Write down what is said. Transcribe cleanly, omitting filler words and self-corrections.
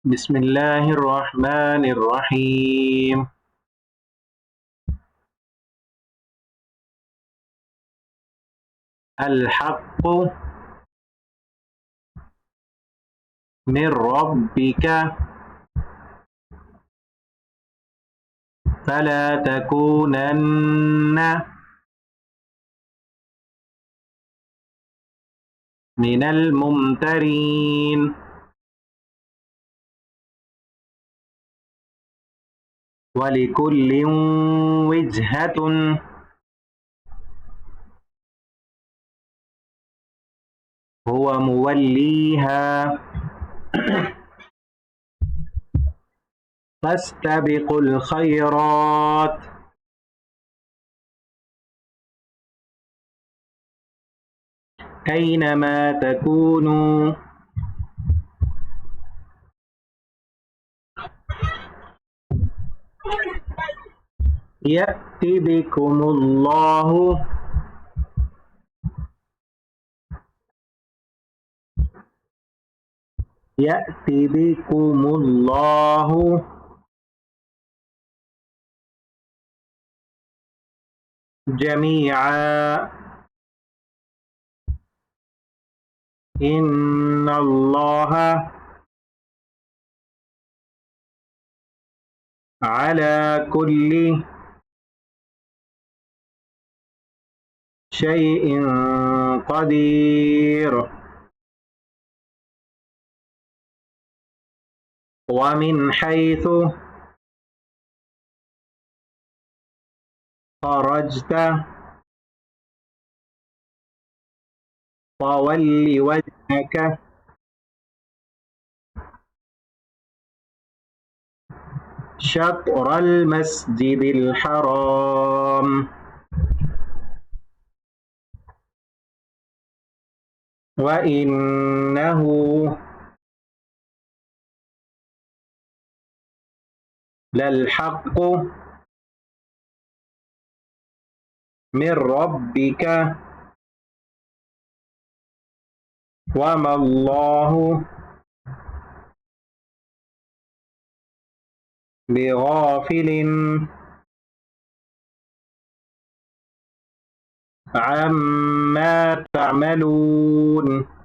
بسم الله الرحمن الرحيم. الحق من ربك فلا تكونن من الممترين. ولكل وجهة هو موليها فاستبقوا الخيرات أينما تكونوا يأت بكم الله جميعا إن الله على كل شيء قدير. ومن حيث خرجت فول وجهك شطر المسجد الحرام وإنه للحق من ربك وما الله بغافل عما تعملون.